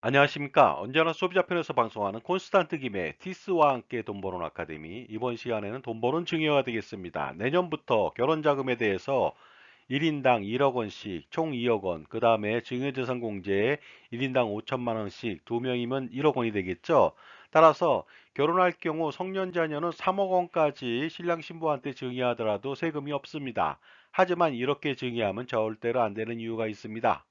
안녕하십니까. 언제나 소비자 편에서 방송하는 콘스탄트 김의 티스와 함께 돈 버는 아카데미. 이번 시간에는 돈 버는 증여가 되겠습니다. 내년부터 결혼자금에 대해서 1인당 1억 원씩 총 2억 원, 그 다음에 증여재산 공제에 1인당 5천만 원씩, 두 명이면 1억 원이 되겠죠. 따라서 결혼할 경우 성년 자녀는 3억 원까지 신랑 신부한테 증여하더라도 세금이 없습니다. 하지만 이렇게 증여하면 절대로 안 되는 이유가 있습니다.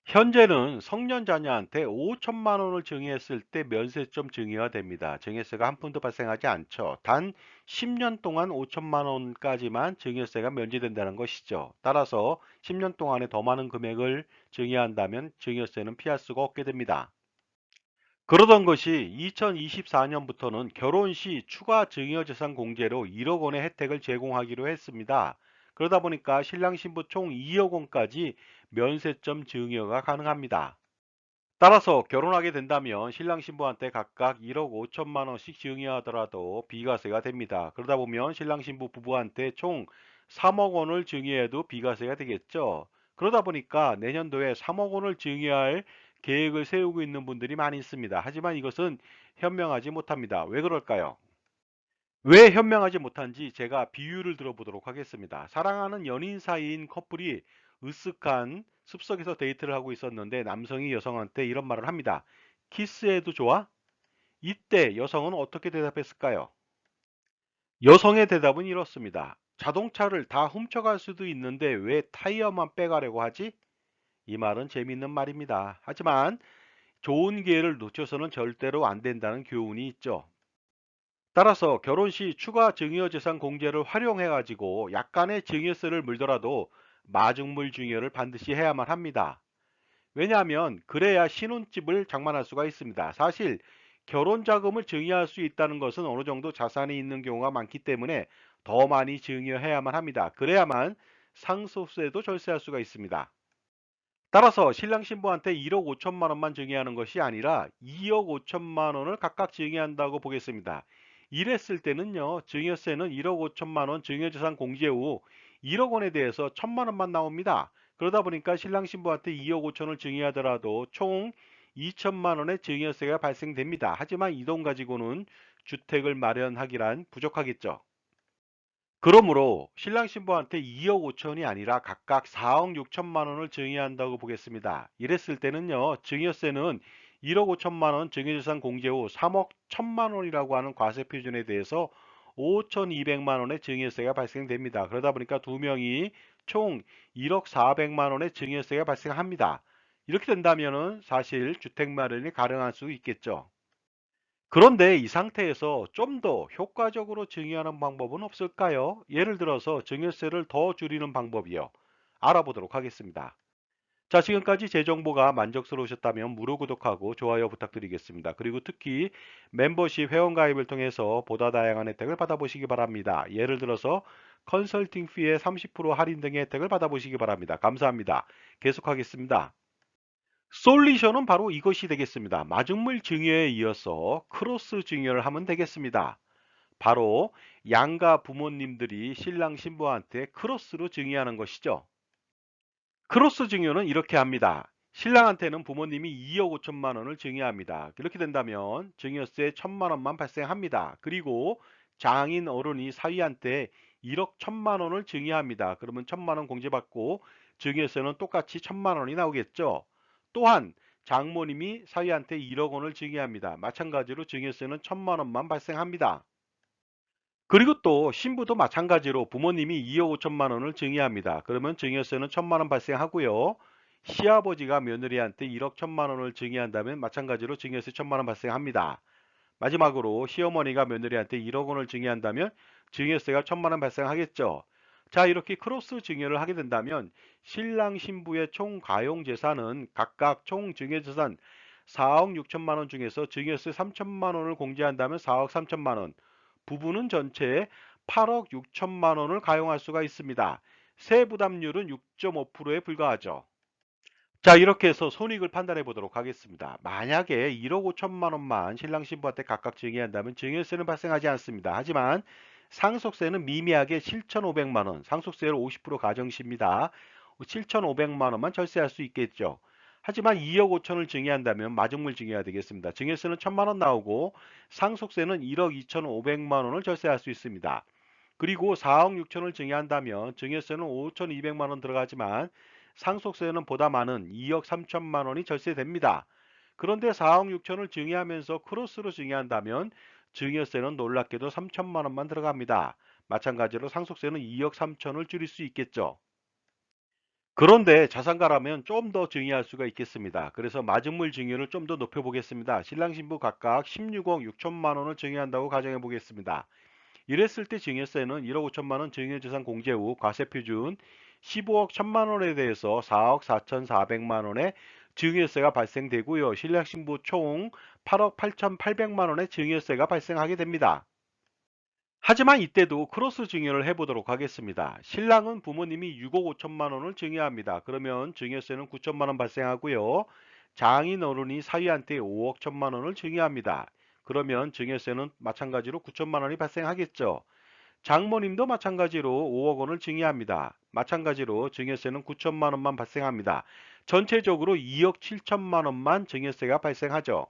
현재는 성년 자녀한테 5천만 원을 증여했을 때 면세점 증여가 됩니다. 증여세가 한 푼도 발생하지 않죠. 단 10년 동안 5천만 원까지만 증여세가 면제된다는 것이죠. 따라서 10년 동안에 더 많은 금액을 증여한다면 증여세는 피할 수가 없게 됩니다. 그러던 것이 2024년부터는 결혼 시 추가 증여재산 공제로 1억 원의 혜택을 제공하기로 했습니다. 그러다 보니까 신랑 신부 총 2억 원까지 면세점 증여가 가능합니다. 따라서 결혼하게 된다면 신랑 신부한테 각각 1억 5천만 원씩 증여하더라도 비과세가 됩니다. 그러다 보면 신랑 신부 부부한테 총 3억 원을 증여해도 비과세가 되겠죠. 그러다 보니까 내년도에 3억 원을 증여할 계획을 세우고 있는 분들이 많이 있습니다. 하지만 이것은 현명하지 못합니다. 왜 그럴까요? 왜 현명하지 못한지 제가 비유를 들어보도록 하겠습니다. 사랑하는 연인 사이인 커플이 으쓱한 숲속에서 데이트를 하고 있었는데 남성이 여성한테 이런 말을 합니다. 키스해도 좋아? 이때 여성은 어떻게 대답했을까요? 여성의 대답은 이렇습니다. 자동차를 다 훔쳐갈 수도 있는데 왜 타이어만 빼가려고 하지? 이 말은 재미있는 말입니다. 하지만 좋은 기회를 놓쳐서는 절대로 안 된다는 교훈이 있죠. 따라서 결혼 시 추가 증여재산 공제를 활용해 가지고 약간의 증여세를 물더라도 마중물 증여를 반드시 해야만 합니다. 왜냐하면 그래야 신혼집을 장만할 수가 있습니다. 사실 결혼 자금을 증여할 수 있다는 것은 어느 정도 자산이 있는 경우가 많기 때문에 더 많이 증여해야만 합니다. 그래야만 상속세도 절세할 수가 있습니다. 따라서 신랑 신부한테 1억 5천만 원만 증여하는 것이 아니라 2억 5천만 원을 각각 증여한다고 보겠습니다. 이랬을 때는요, 증여세는 1억 5천만 원 증여재산 공제 후 1억 원에 대해서 1천만 원만 나옵니다. 그러다 보니까 신랑 신부한테 2억 5천을 증여하더라도 총 2천만 원의 증여세가 발생됩니다. 하지만 이 돈 가지고는 주택을 마련하기란 부족하겠죠. 그러므로 신랑 신부한테 2억 5천이 아니라 각각 4억 6천만 원을 증여한다고 보겠습니다. 이랬을 때는요, 증여세는 1억 5천만 원 증여재산 공제 후 3억 1천만 원이라고 하는 과세 표준에 대해서 5,200만 원의 증여세가 발생됩니다. 그러다 보니까 두 명이 총 1억 400만 원의 증여세가 발생합니다. 이렇게 된다면은 사실 주택 마련이 가능할 수 있겠죠. 그런데 이 상태에서 좀 더 효과적으로 증여하는 방법은 없을까요? 예를 들어서 증여세를 더 줄이는 방법이요. 알아보도록 하겠습니다. 자, 지금까지 제 정보가 만족스러우셨다면 무료 구독하고 좋아요 부탁드리겠습니다. 그리고 특히 멤버십 회원가입을 통해서 보다 다양한 혜택을 받아보시기 바랍니다. 예를 들어서 컨설팅 피의 30% 할인 등의 혜택을 받아보시기 바랍니다. 감사합니다. 계속하겠습니다. 솔루션은 바로 이것이 되겠습니다. 마중물 증여에 이어서 크로스 증여를 하면 되겠습니다. 바로 양가 부모님들이 신랑 신부한테 크로스로 증여하는 것이죠. 크로스 증여는 이렇게 합니다. 신랑한테는 부모님이 2억 5천만 원을 증여합니다. 이렇게 된다면 증여세 1천만 원만 발생합니다. 그리고 장인 어른이 사위한테 1억 1천만 원을 증여합니다. 그러면 1천만 원 공제받고 증여세는 똑같이 1천만 원이 나오겠죠. 또한 장모님이 사위한테 1억 원을 증여합니다. 마찬가지로 증여세는 1천만 원만 발생합니다. 그리고 또 신부도 마찬가지로 부모님이 2억 5천만 원을 증여합니다. 그러면 증여세는 1천만 원 발생하고요. 시아버지가 며느리한테 1억 1천만 원을 증여한다면 마찬가지로 증여세 1천만 원 발생합니다. 마지막으로 시어머니가 며느리한테 1억 원을 증여한다면 증여세가 1천만 원 발생하겠죠. 자, 이렇게 크로스 증여를 하게 된다면 신랑 신부의 총 가용 재산은 각각 총 증여재산 4억 6천만 원 중에서 증여세 3천만 원을 공제한다면 4억 3천만 원, 부부는 전체 8억 6천만 원을 가용할 수가 있습니다. 세부담률은 6.5%에 불과하죠. 자, 이렇게 해서 손익을 판단해 보도록 하겠습니다. 만약에 1억 5천만 원만 신랑 신부한테 각각 증여한다면 증여세는 발생하지 않습니다. 하지만 상속세는 미미하게 7,500만 원, 상속세를 50% 가정시입니다. 7,500만 원만 절세할 수 있겠죠. 하지만 2억 5천을 증여한다면 마중물 증여가 되겠습니다. 증여세는 1천만 원 나오고 상속세는 1억 2,500만 원을 절세할 수 있습니다. 그리고 4억 6천을 증여한다면 증여세는 5,200만 원 들어가지만 상속세는 보다 많은 2억 3천만 원이 절세됩니다. 그런데 4억 6천을 증여하면서 크로스로 증여한다면 증여세는 놀랍게도 3천만 원만 들어갑니다. 마찬가지로 상속세는 2억 3천을 줄일 수 있겠죠. 그런데 자산가라면 좀 더 증여할 수가 있겠습니다. 그래서 마진물 증여를 좀 더 높여보겠습니다. 신랑 신부 각각 16억 6천만 원을 증여한다고 가정해 보겠습니다. 이랬을 때 증여세는 1억 5천만 원 증여재산 공제 후 과세표준 15억 1천만 원에 대해서 4억 4,400만 원의 증여세가 발생되고요. 신랑 신부 총 8억 8,800만 원의 증여세가 발생하게 됩니다. 하지만 이때도 크로스 증여를 해보도록 하겠습니다. 신랑은 부모님이 6억 5천만 원을 증여합니다. 그러면 증여세는 9천만 원 발생하고요. 장인 어른이 사위한테 5억 1천만 원을 증여합니다. 그러면 증여세는 마찬가지로 9천만 원이 발생하겠죠. 장모님도 마찬가지로 5억 원을 증여합니다. 마찬가지로 증여세는 9천만 원만 발생합니다. 전체적으로 2억 7천만 원만 증여세가 발생하죠.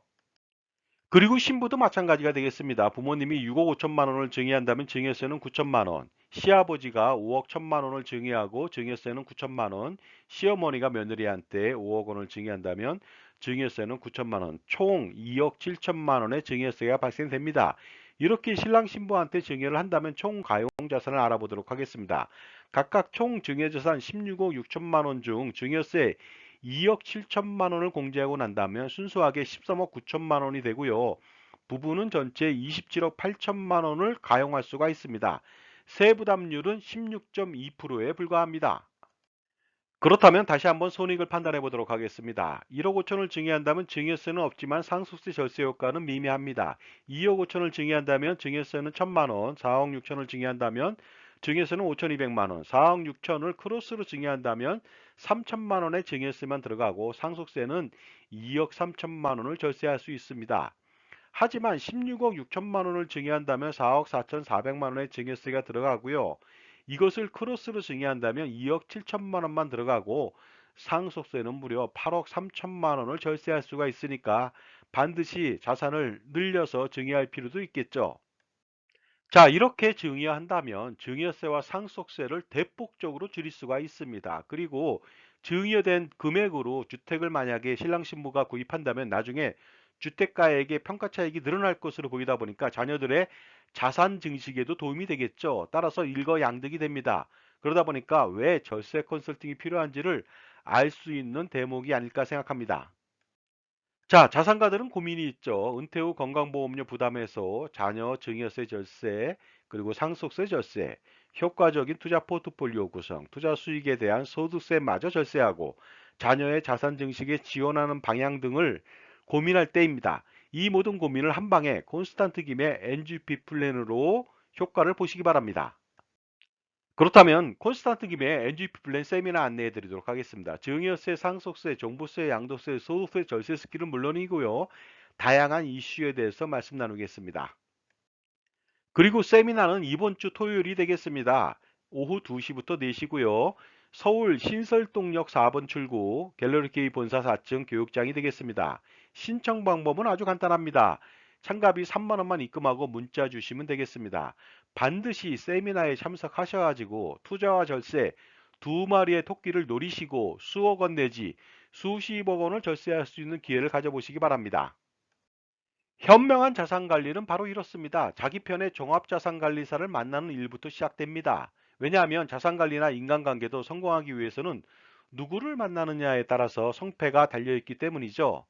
그리고 신부도 마찬가지가 되겠습니다. 부모님이 6억 5천만 원을 증여한다면 증여세는 9천만 원, 시아버지가 5억 1천만 원을 증여하고 증여세는 9천만 원, 시어머니가 며느리한테 5억 원을 증여한다면 증여세는 9천만 원, 총 2억 7천만 원의 증여세가 발생됩니다. 이렇게 신랑 신부한테 증여를 한다면 총 가용자산을 알아보도록 하겠습니다. 각각 총 증여자산 16억 6천만 원 중 증여세 2억 7천만 원을 공제하고 난다면 순수하게 13억 9천만 원이 되고요. 부부는 전체 27억 8천만 원을 가용할 수가 있습니다. 세부담률은 16.2%에 불과합니다. 그렇다면 다시 한번 손익을 판단해 보도록 하겠습니다. 1억 5천을 증여한다면 증여세는 없지만 상속세 절세 효과는 미미합니다. 2억 5천을 증여한다면 증여세는 1천만 원, 4억 6천을 증여한다면 증여세는 5,200만 원, 4억 6천을 크로스로 증여한다면 3천만 원의 증여세만 들어가고 상속세는 2억 3천만 원을 절세할 수 있습니다. 하지만 16억 6천만 원을 증여한다면 4억 4,400만 원의 증여세가 들어가고요. 이것을 크로스로 증여한다면 2억 7천만 원만 들어가고 상속세는 무려 8억 3천만 원을 절세할 수가 있으니까 반드시 자산을 늘려서 증여할 필요도 있겠죠. 자, 이렇게 증여한다면 증여세와 상속세를 대폭적으로 줄일 수가 있습니다. 그리고 증여된 금액으로 주택을 만약에 신랑 신부가 구입한다면 나중에 주택가액의 평가차익이 늘어날 것으로 보이다 보니까 자녀들의 자산 증식에도 도움이 되겠죠. 따라서 일거양득이 됩니다. 그러다 보니까 왜 절세 컨설팅이 필요한지를 알 수 있는 대목이 아닐까 생각합니다. 자, 자산가들은 고민이 있죠. 은퇴 후 건강보험료 부담해서 자녀 증여세 절세, 그리고 상속세 절세, 효과적인 투자 포트폴리오 구성, 투자 수익에 대한 소득세마저 절세하고 자녀의 자산 증식에 지원하는 방향 등을 고민할 때입니다. 이 모든 고민을 한 방에 콘스탄트 김의 NGP 플랜으로 효과를 보시기 바랍니다. 그렇다면 콘스탄트 김의 NGP 플랜 세미나 안내해 드리도록 하겠습니다. 증여세, 상속세, 종부세, 양도세, 소득세, 절세 스킬은 물론이고요. 다양한 이슈에 대해서 말씀 나누겠습니다. 그리고 세미나는 이번 주 토요일이 되겠습니다. 오후 2시부터 4시고요. 서울 신설동역 4번 출구 갤러리케이 본사 4층 교육장이 되겠습니다. 신청 방법은 아주 간단합니다. 참가비 3만 원만 입금하고 문자 주시면 되겠습니다. 반드시 세미나에 참석하셔가지고 투자와 절세 두 마리의 토끼를 노리시고 수억 원 내지 수십억 원을 절세할 수 있는 기회를 가져보시기 바랍니다. 현명한 자산관리는 바로 이렇습니다. 자기 편의 종합자산관리사를 만나는 일부터 시작됩니다. 왜냐하면 자산관리나 인간관계도 성공하기 위해서는 누구를 만나느냐에 따라서 성패가 달려있기 때문이죠.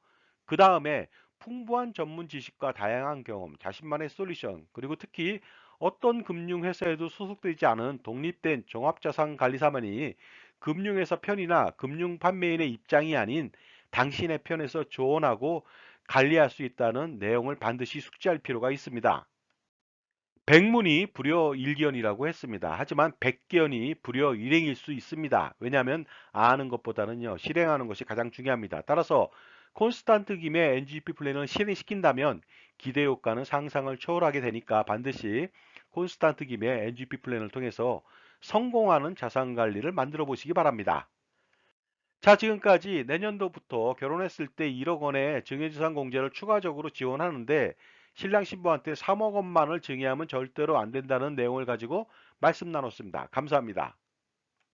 그 다음에 풍부한 전문 지식과 다양한 경험, 자신만의 솔루션, 그리고 특히 어떤 금융회사에도 소속되지 않은 독립된 종합자산관리사만이 금융회사 편이나 금융판매인의 입장이 아닌 당신의 편에서 조언하고 관리할 수 있다는 내용을 반드시 숙지할 필요가 있습니다. 백문이 불여일견이라고 했습니다. 하지만 백견이 불여일행일 수 있습니다. 왜냐하면 아는 것보다는요, 실행하는 것이 가장 중요합니다. 따라서 콘스탄트 김의 NGP 플랜을 실행시킨다면 기대 효과는 상상을 초월하게 되니까 반드시 콘스탄트 김의 NGP 플랜을 통해서 성공하는 자산 관리를 만들어 보시기 바랍니다. 자, 지금까지 내년도부터 결혼했을 때 1억 원의 증여재산 공제를 추가적으로 지원하는데 신랑 신부한테 3억 원만을 증여하면 절대로 안 된다는 내용을 가지고 말씀 나눴습니다. 감사합니다.